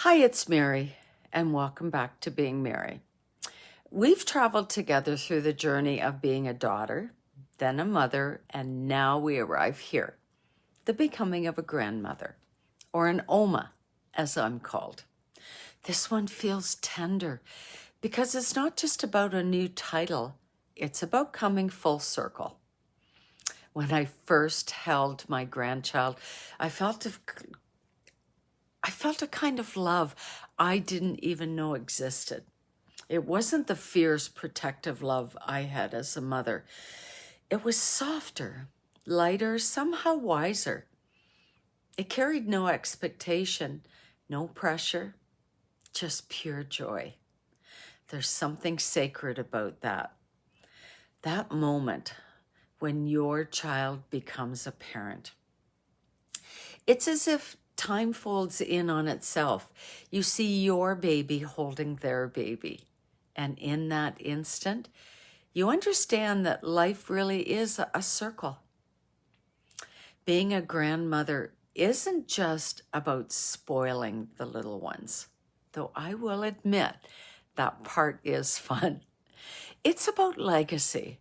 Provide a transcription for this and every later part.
Hi, it's Mary, and welcome back to Being Mary. We've traveled together through the journey of being a daughter, then a mother, and now we arrive here, the becoming of a grandmother, or an Oma, as I'm called. This one feels tender because it's not just about a new title, it's about coming full circle. When I first held my grandchild, I felt a kind of love I didn't even know existed. It wasn't the fierce, protective love I had as a mother. It was softer, lighter, somehow wiser. It carried no expectation, no pressure, just pure joy. There's something sacred about that. That moment when your child becomes a parent. It's as if time folds in on itself. You see your baby holding their baby. And in that instant, you understand that life really is a circle. Being a grandmother isn't just about spoiling the little ones, though I will admit that part is fun. It's about legacy,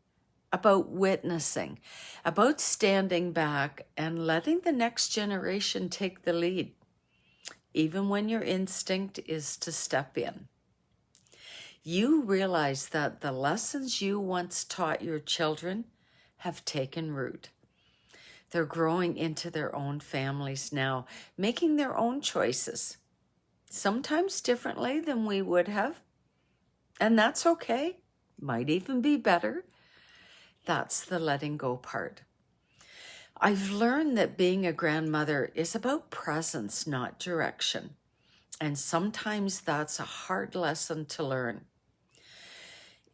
about witnessing, about standing back and letting the next generation take the lead, even when your instinct is to step in. You realize that the lessons you once taught your children have taken root. They're growing into their own families now, making their own choices, sometimes differently than we would have. And that's okay, might even be better. That's the letting go part. I've learned that being a grandmother is about presence, not direction. And sometimes that's a hard lesson to learn.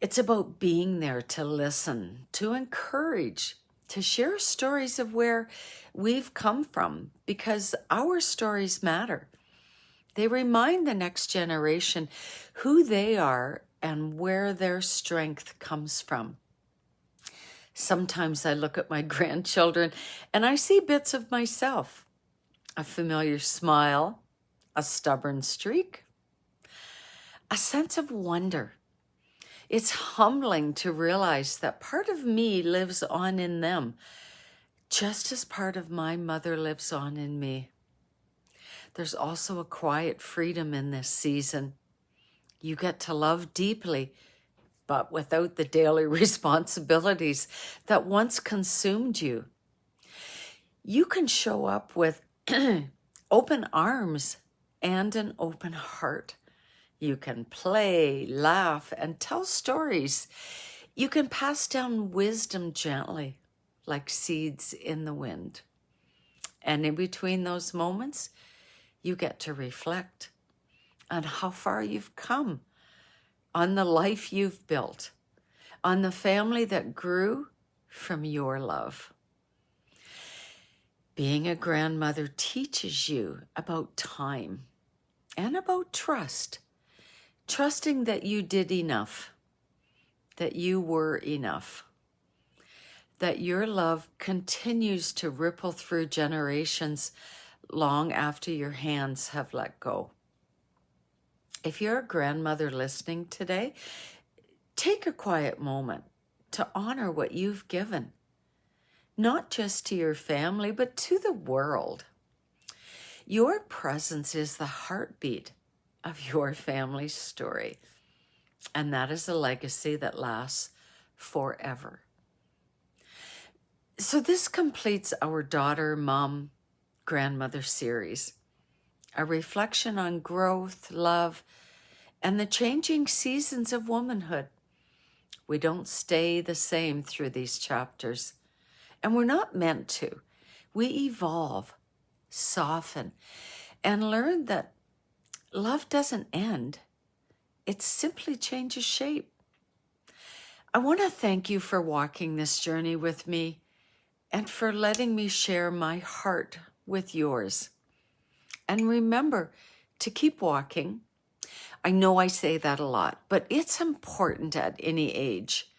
It's about being there to listen, to encourage, to share stories of where we've come from, because our stories matter. They remind the next generation who they are and where their strength comes from. Sometimes I look at my grandchildren and I see bits of myself, a familiar smile, a stubborn streak, a sense of wonder. It's humbling to realize that part of me lives on in them, just as part of my mother lives on in me. There's also a quiet freedom in this season. You get to love deeply, but without the daily responsibilities that once consumed you. You can show up with open arms and an open heart. You can play, laugh, and tell stories. You can pass down wisdom gently, like seeds in the wind. And in between those moments, you get to reflect on how far you've come, on the life you've built, on the family that grew from your love. Being a grandmother teaches you about time and about trust. Trusting that you did enough, that you were enough, that your love continues to ripple through generations long after your hands have let go. If you're a grandmother listening today, take a quiet moment to honor what you've given, not just to your family, but to the world. Your presence is the heartbeat of your family's story. And that is a legacy that lasts forever. So this completes our daughter, mom, grandmother series, a reflection on growth, love, and the changing seasons of womanhood. We don't stay the same through these chapters, and we're not meant to. We evolve, soften, and learn that love doesn't end. It simply changes shape. I want to thank you for walking this journey with me and for letting me share my heart with yours. And remember to keep walking. I know I say that a lot, but it's important at any age.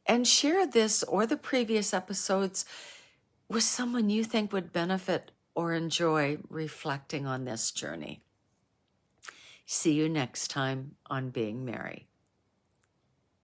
And share this or the previous episodes with someone you think would benefit or enjoy reflecting on this journey. See you next time on Being Mary.